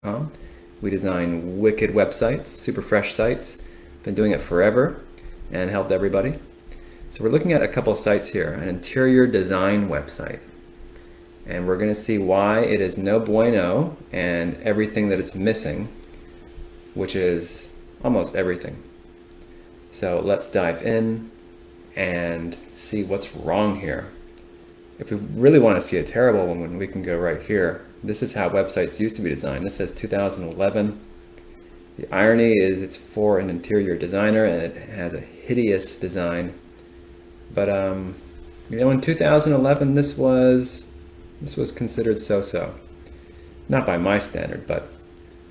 We design wicked websites, super fresh sites. Been doing it forever and helped everybody. So we're looking at a couple sites here, an interior design website. And we're going to see why it is no bueno and everything that it's missing, which is almost everything. So let's dive in and see what's wrong here. If we really want to see a terrible one, we can go right here. This is how websites used to be designed. This says 2011. The irony is it's for an interior designer and it has a hideous design. But in 2011, this was considered so-so. Not by my standard, but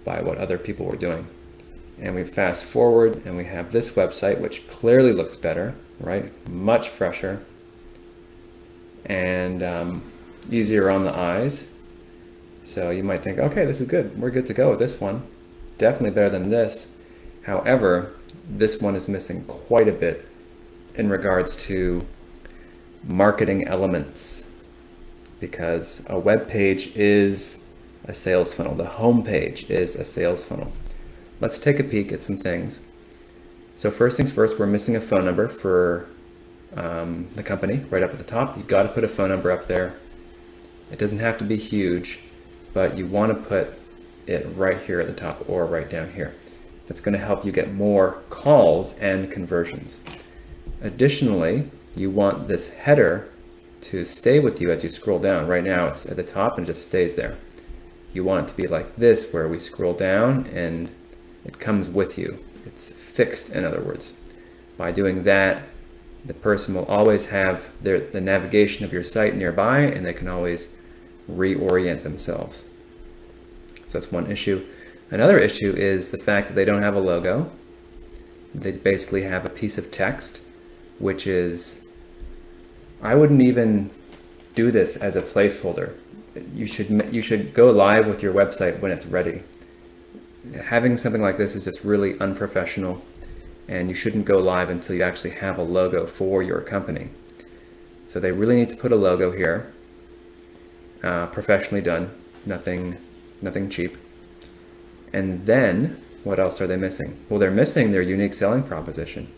by what other people were doing. And we fast forward and we have this website, which clearly looks better, right? Much fresher and easier on the eyes. So you might think, okay, this is good. We're good to go with this one. Definitely better than this. However, this one is missing quite a bit in regards to marketing elements, because a web page is a sales funnel. The home page is a sales funnel. Let's take a peek at some things. So first things first, we're missing a phone number for the company right up at the top. You got to put a phone number up there. It doesn't have to be huge, but you want to put it right here at the top or right down here. That's going to help you get more calls and conversions. Additionally, you want this header to stay with you as you scroll down. Right now it's at the top and just stays there. You want it to be like this, where we scroll down and it comes with you. It's fixed, in other words. By doing that, the person will always have the navigation of your site nearby, and they can always reorient themselves. So that's one issue. Another issue is the fact that they don't have a logo. They basically have a piece of text, which is, I wouldn't even do this as a placeholder. You should go live with your website when it's ready. Having something like this is just really unprofessional, and you shouldn't go live until you actually have a logo for your company. So they really need to put a logo here, professionally done, nothing cheap. And then what else are they missing? Well, they're missing their unique selling proposition.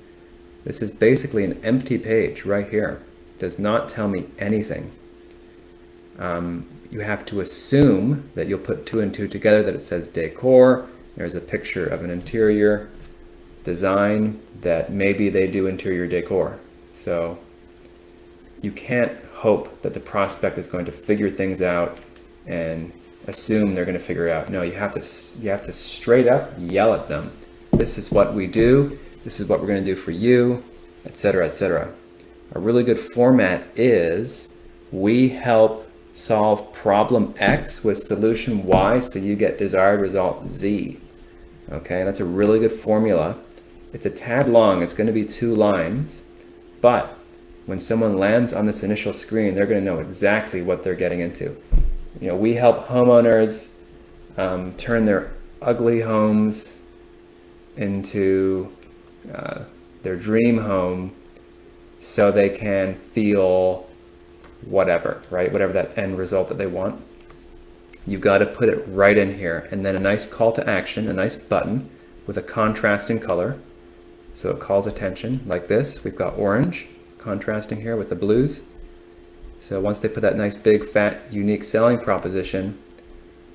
This is basically an empty page right here. It does not tell me anything. You have to assume that you'll put two and two together, that it says decor. There's a picture of an interior design that maybe they do interior decor. So you can't hope that the prospect is going to figure things out and assume they're going to figure it out. No, you have to straight up yell at them. This is what we do. This is what we're going to do for you, etc., etc. A really good format is, we help solve problem X with solution Y so you get desired result Z. Okay, that's a really good formula. It's a tad long, it's going to be 2 lines, but when someone lands on this initial screen, they're going to know exactly what they're getting into. We help homeowners turn their ugly homes into their dream home so they can feel whatever, right? Whatever that end result that they want. You've got to put it right in here, and then a nice call to action, a nice button with a contrasting color so it calls attention, like this. We've got orange contrasting here with the blues. So once they put that nice big fat unique selling proposition,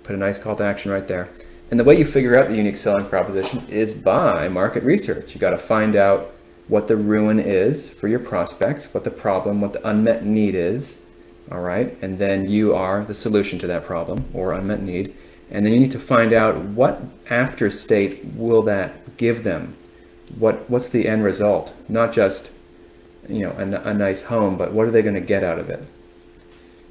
put a nice call to action right there. And the way you figure out the unique selling proposition is by market research. You got to find out what the ruin is for your prospects, what the problem, what the unmet need is, all right? And then you are the solution to that problem or unmet need. And then you need to find out what after state will that give them? What's the end result? Not just, a nice home, but what are they going to get out of it?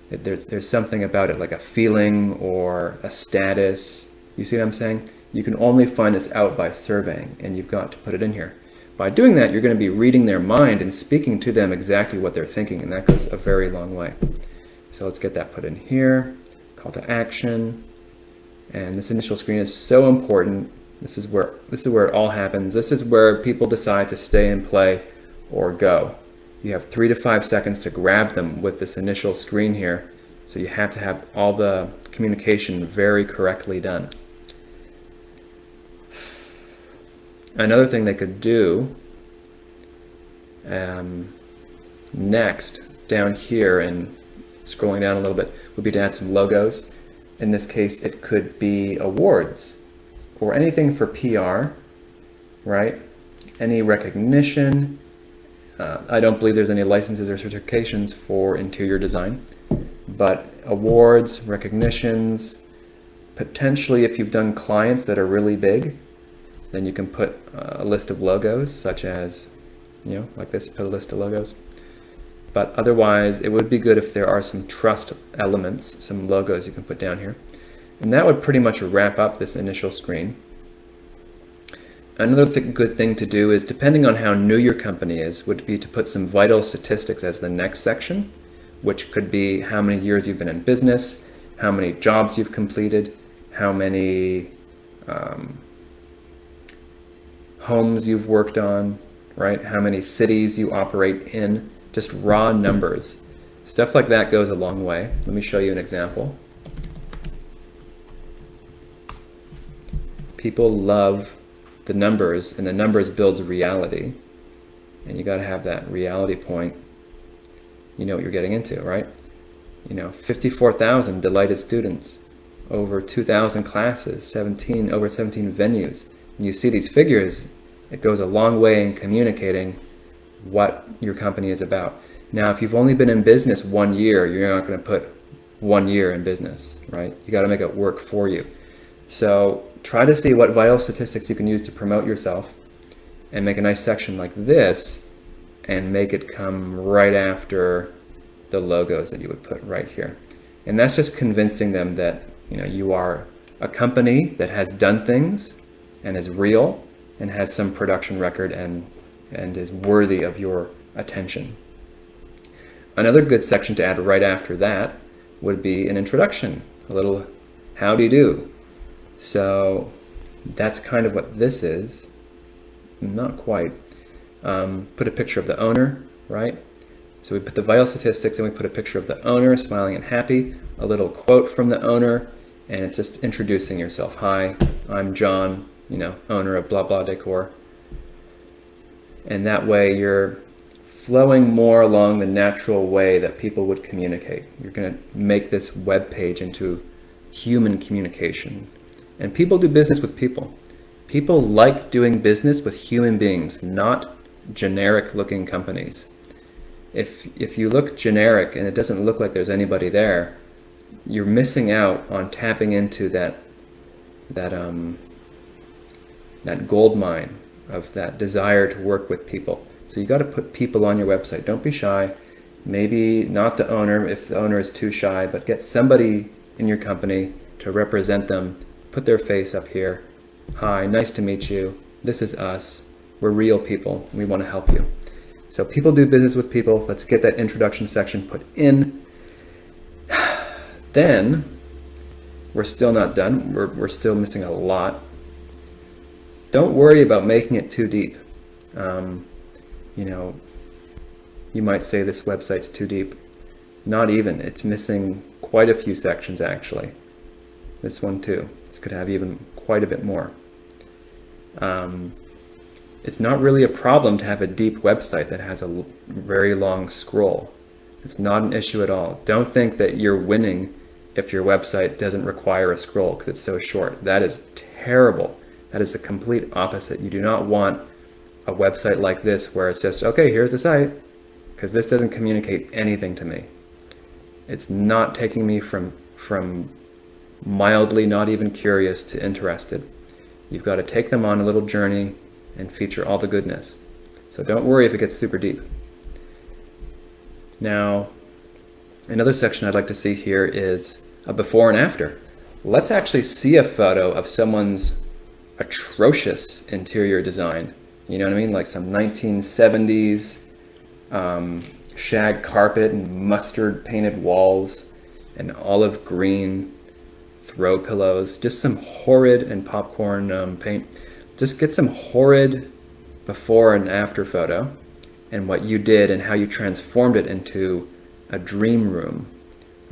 There's something about it, like a feeling or a status. You see what I'm saying? You can only find this out by surveying, and you've got to put it in here. By doing that, you're going to be reading their mind and speaking to them exactly what they're thinking, and that goes a very long way. So let's get that put in here. Call to action. And this initial screen is so important. This is where it all happens. This is where people decide to stay and play or go. You have 3 to 5 seconds to grab them with this initial screen here. So you have to have all the communication very correctly done. Another thing they could do next, down here and scrolling down a little bit, would be to add some logos. In this case, it could be awards or anything for PR, right? Any recognition. I don't believe there's any licenses or certifications for interior design, but awards, recognitions, potentially if you've done clients that are really big, then you can put a list of logos, such as, like this, put a list of logos. But otherwise, it would be good if there are some trust elements, some logos you can put down here. And that would pretty much wrap up this initial screen. Another good thing to do is, depending on how new your company is, would be to put some vital statistics as the next section, which could be how many years you've been in business, how many jobs you've completed, how many homes you've worked on, right? How many cities you operate in, just raw numbers. Stuff like that goes a long way. Let me show you an example. People love the numbers, and the numbers builds reality. And you got to have that reality point. You know what you're getting into, right? 54,000 delighted students, over 2,000 classes, over 17 venues. And you see these figures, it goes a long way in communicating what your company is about. Now, if you've only been in business 1 year, you're not going to put 1 year in business, right? You got to make it work for you. So try to see what vital statistics you can use to promote yourself, and make a nice section like this and make it come right after the logos that you would put right here. And that's just convincing them that you are a company that has done things and is real and has some production record and is worthy of your attention. Another good section to add right after that would be an introduction, a little how do you do. So that's kind of what this is. Not quite. Put a picture of the owner, right? So we put the vital statistics and we put a picture of the owner smiling and happy, a little quote from the owner, and it's just introducing yourself. Hi, I'm John, owner of blah blah decor. And that way you're flowing more along the natural way that people would communicate. You're going to make this web page into human communication. And people do business with people. People like doing business with human beings, not generic looking companies. If you look generic and it doesn't look like there's anybody there, you're missing out on tapping into that gold mine of that desire to work with people. So you got to put people on your website. Don't be shy. Maybe not the owner if the owner is too shy, but get somebody in your company to represent them. Put their face up here. Hi, nice to meet you. This is us. We're real people. We want to help you. So people do business with people. Let's get that introduction section put in. Then we're still not done. We're still missing a lot. Don't worry about making it too deep. You might say this website's too deep. Not even. It's missing quite a few sections actually. This one too. This could have even quite a bit more. It's not really a problem to have a deep website that has a very long scroll. It's not an issue at all. Don't think that you're winning if your website doesn't require a scroll because it's so short. That is terrible. That is the complete opposite. You do not want a website like this where it's just, okay, here's the site, because this doesn't communicate anything to me. It's not taking me from mildly not even curious to interested. You've got to take them on a little journey and feature all the goodness. So don't worry if it gets super deep. Now, another section I'd like to see here is a before and after. Let's actually see a photo of someone's atrocious interior design. You know what I mean? Like some 1970s shag carpet and mustard painted walls and olive green throw pillows. Just some horrid, and popcorn paint. Just get some horrid before and after photo and what you did and how you transformed it into a dream room.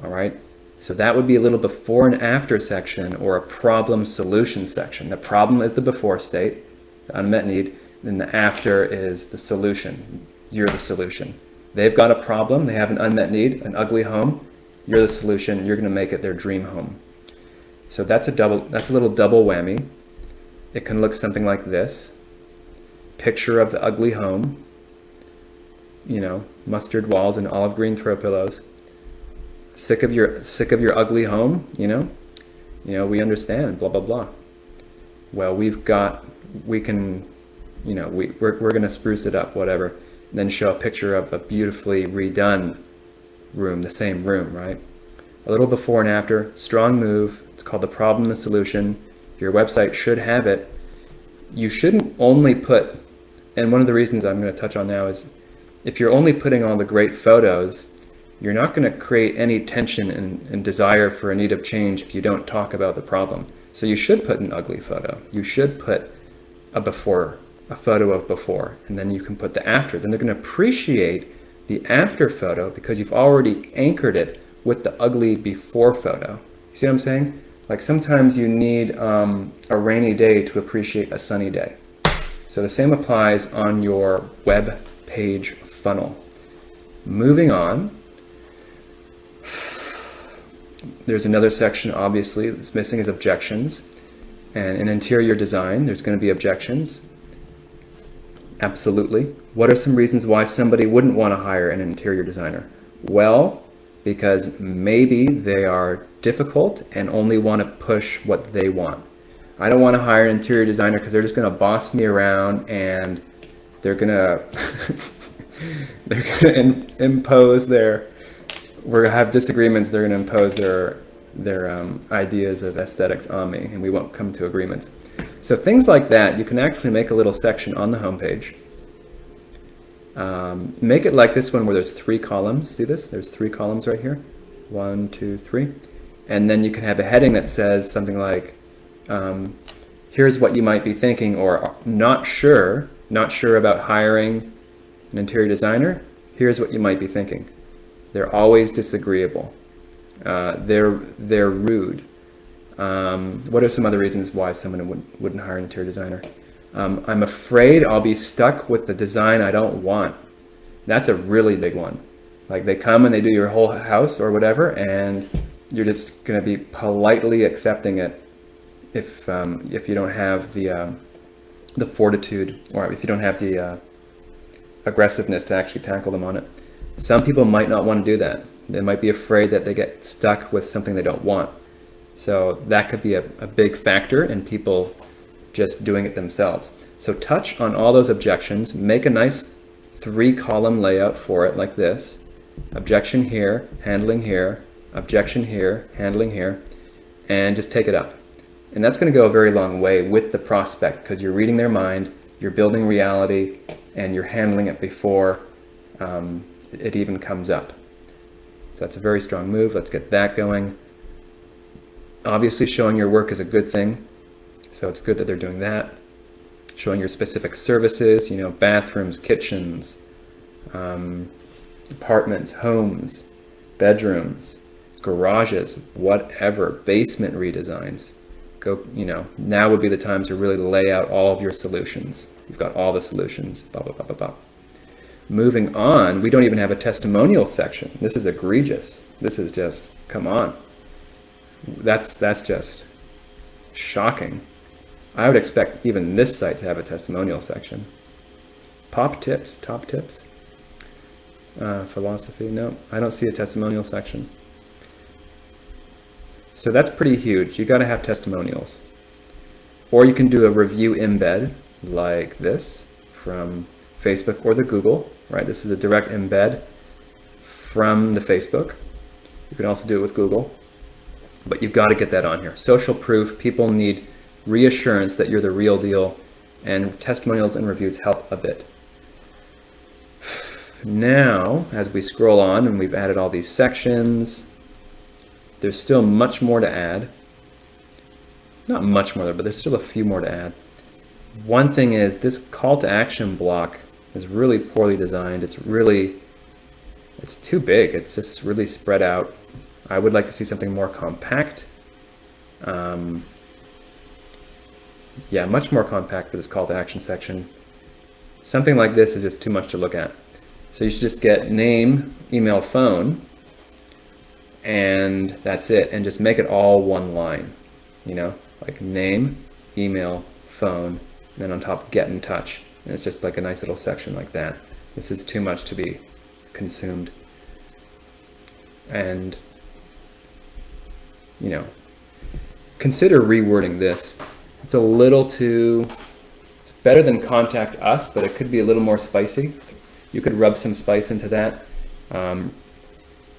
All right. So that would be a little before and after section, or a problem solution section. The problem is the before state. the unmet need. Then the after is the solution. You're the solution. They've got a problem. They have an unmet need, an ugly home. You're the solution. You're going to make it their dream home. So that's a little double whammy. It can look something like this. Picture of the ugly home. Mustard walls and olive green throw pillows. Sick of your ugly home, we understand, blah, blah, blah. Well, we're going to spruce it up, whatever. And then show a picture of a beautifully redone room, the same room, right? A little before and after, strong move. It's called the problem, the solution. Your website should have it. You shouldn't only put, and one of the reasons I'm going to touch on now is, if you're only putting all the great photos, you're not going to create any tension and desire for a need of change if you don't talk about the problem. So you should put an ugly photo. You should put a photo of before, and then you can put the after. Then they're going to appreciate the after photo because you've already anchored it with the ugly before photo. You see what I'm saying? Like sometimes you need a rainy day to appreciate a sunny day. So the same applies on your web page funnel. Moving on, there's another section obviously that's missing is objections. And in interior design, there's going to be objections. Absolutely. What are some reasons why somebody wouldn't want to hire an interior designer? Well, because maybe they are difficult and only want to push what they want. I don't want to hire an interior designer because they're just going to boss me around and they're going to impose we're going to have disagreements. They're going to impose their ideas of aesthetics on me, and we won't come to agreements. So things like that, you can actually make a little section on the homepage. Make it like this one where there's 3 columns. See this? There's 3 columns right here. 1, 2, 3. And then you can have a heading that says something like, here's what you might be thinking, or not sure about hiring an interior designer. Here's what you might be thinking. They're always disagreeable. They're rude. What are some other reasons why someone wouldn't hire an interior designer? I'm afraid I'll be stuck with the design I don't want. That's a really big one. Like they come and they do your whole house or whatever, and you're just going to be politely accepting it if you don't have the fortitude, or if you don't have the aggressiveness to actually tackle them on it. Some people might not want to do that. They might be afraid that they get stuck with something they don't want. So that could be a big factor in people just doing it themselves. So touch on all those objections, make a nice 3-column layout for it like this. Objection here, handling here, objection here, handling here, and just take it up. And that's going to go a very long way with the prospect because you're reading their mind, you're building reality, and you're handling it before it even comes up. So that's a very strong move. Let's get that going. Obviously, showing your work is a good thing. So it's good that they're doing that. Showing your specific services, bathrooms, kitchens, apartments, homes, bedrooms, garages, whatever, basement redesigns. Now would be the time to really lay out all of your solutions. You've got all the solutions, blah, blah, blah, blah, blah. Moving on, we don't even have a testimonial section. This is egregious. This is just, come on. That's just shocking. I would expect even this site to have a testimonial section. Top tips. Philosophy, no, I don't see a testimonial section. So that's pretty huge. You got to have testimonials. Or you can do a review embed like this from Facebook or the Google, right? This is a direct embed from the Facebook. You can also do it with Google, but you've got to get that on here. Social proof, people need reassurance that you're the real deal, and testimonials and reviews help a bit. Now, as we scroll on and we've added all these sections, there's still much more to add. Not much more, but there's still a few more to add. One thing is this call to action block is really poorly designed. It's too big. It's just really spread out. I would like to see something more compact. yeah, much more compact for this call to action section. Something like this is just too much to look at. So you should just get name, email, phone, and that's it. And just make it all one line, you know, like name, email, phone, and then on top, get in touch. And it's just like a nice little section like that. This is too much to be consumed. And, you know, consider rewording this. It's a little too, it's better than contact us, but it could be a little more spicy. You could rub some spice into that.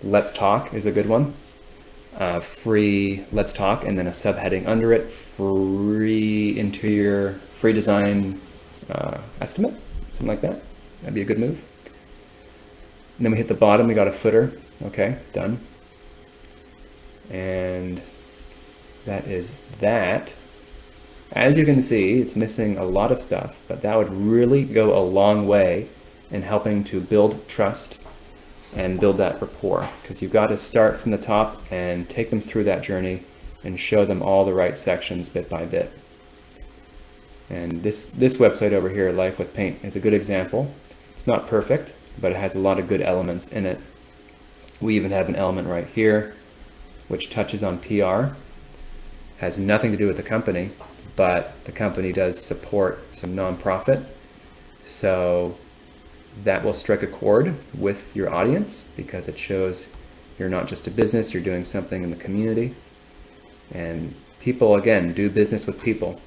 Let's talk is a good one. Free let's talk, and then a subheading under it, free interior, free design estimate, something like that. That'd be a good move. And then we hit the bottom, we got a footer. Okay, done. And that is that. As you can see, it's missing a lot of stuff, but that would really go a long way in helping to build trust and build that rapport, because you've got to start from the top and take them through that journey and show them all the right sections bit by bit. And this website over here, Life with Paint, is a good example. It's not perfect, but it has a lot of good elements in it. We even have an element right here which touches on PR. Has nothing to do with the company, but the company does support some nonprofit. So that will strike a chord with your audience, because it shows you're not just a business, you're doing something in the community. And people, again, do business with people.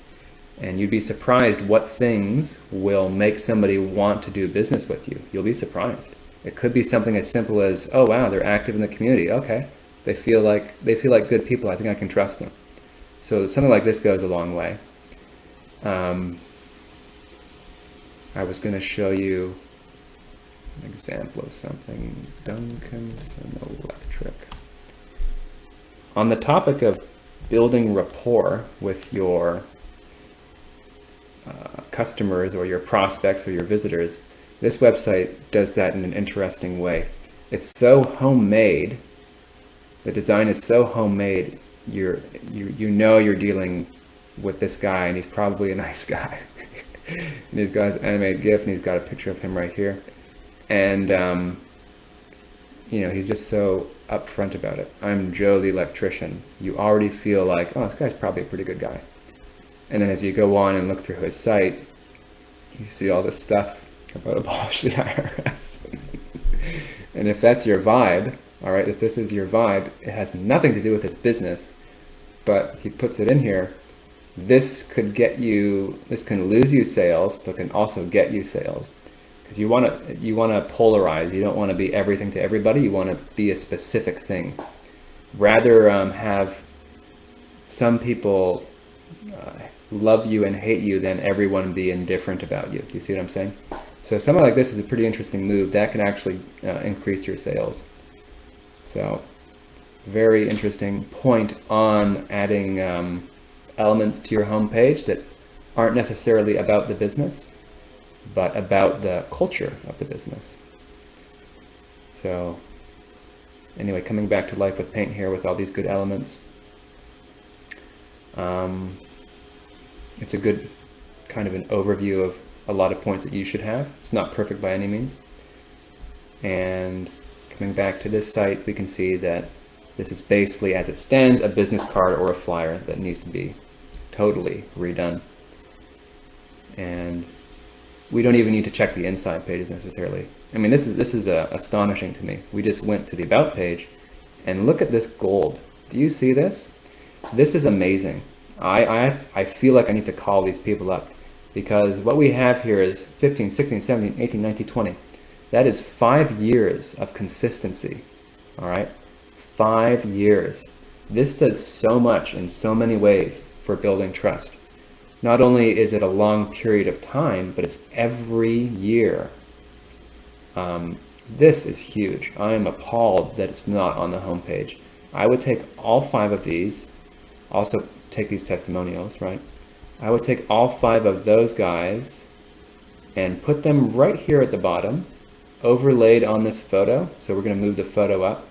And you'd be surprised what things will make somebody want to do business with you. You'll be surprised. It could be something as simple as, oh wow, they're active in the community. Okay, they feel like good people. I think I can trust them. So something like this goes a long way. I was going to show you an example of something. Duncanson Electric. On the topic of building rapport with your customers or your prospects or your visitors, this website does that in an interesting way. It's so homemade. The design is so homemade. You know you're dealing with this guy, and he's probably a nice guy. And he's got his animated GIF, and he's got a picture of him right here. And you know, he's just so upfront about it. I'm Joe the electrician. You already feel like, oh, this guy's probably a pretty good guy. And then as you go on and look through his site, you see all this stuff about abolish the IRS. And if that's your vibe, all right, if this is your vibe, it has nothing to do with his business, but he puts it in here. This can lose you sales, but can also get you sales. Because you want to polarize. You don't want to be everything to everybody. You want to be a specific thing. Rather have some people love you and hate you than everyone be indifferent about you. Do you see what I'm saying? So something like this is a pretty interesting move that can actually increase your sales. So very interesting point on adding elements to your homepage that aren't necessarily about the business, but about the culture of the business. So anyway, coming back to Life with Paint here with all these good elements. It's a good kind of an overview of a lot of points that you should have. It's not perfect by any means. And coming back to this site, we can see that this is basically, as it stands, a business card or a flyer that needs to be totally redone. And we don't even need to check the inside pages necessarily. I mean, this is astonishing to me. We just went to the About page, and look at this gold. Do you see this? This is amazing. I feel like I need to call these people up, because what we have here is 15, 16, 17, 18, 19, 20. That is 5 years of consistency. All right, 5 years. This does so much in so many ways for building trust. Not only is it a long period of time, but it's every year. This is huge. I am appalled that it's not on the homepage. I would take all 5 of these, also take these testimonials, right? I would take all 5 of those guys and put them right here at the bottom, overlaid on this photo. So we're going to move the photo up,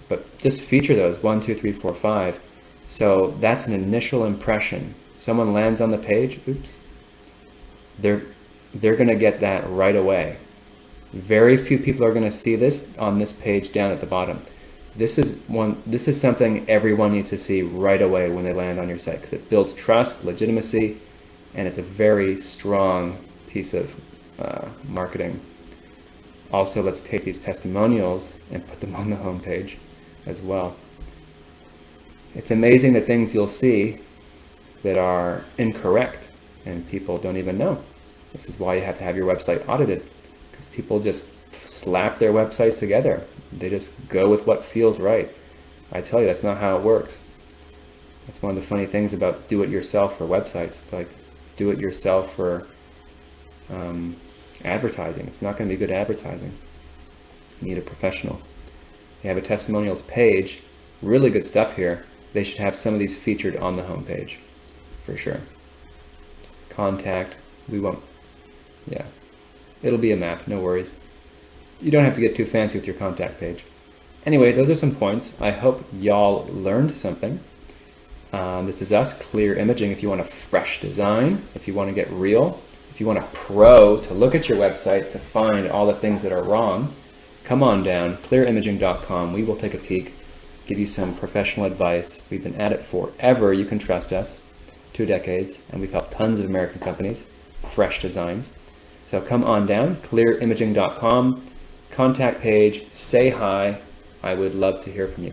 but just feature those 1, 2, 3, 4, 5. So that's an initial impression. someone lands on the page, oops, they're going to get that right away. Very few people are going to see this on this page down at the bottom. This is something everyone needs to see right away when they land on your site, because it builds trust, legitimacy, and it's a very strong piece of marketing. Also, let's take these testimonials and put them on the home page as well. It's amazing the things you'll see that are incorrect and people don't even know. This is why you have to have your website audited, because people just slap their websites together. They just go with what feels right. I tell you, that's not how it works. That's one of the funny things about do-it-yourself for websites. It's like do-it-yourself for advertising. It's not going to be good advertising. You need a professional. You have a testimonials page, really good stuff here. They should have some of these featured on the home page, for sure. Contact, we won't, yeah. It'll be a map, no worries. You don't have to get too fancy with your contact page. Anyway, those are some points. I hope y'all learned something. This is us, Clear Imaging. If you want a fresh design, if you want to get real, if you want a pro to look at your website to find all the things that are wrong, come on down, clearimaging.com. We will take a peek, give you some professional advice. We've been at it forever. You can trust us, 2 decades, and we've helped tons of American companies, fresh designs. So come on down, clearimaging.com, contact page, say hi. I would love to hear from you.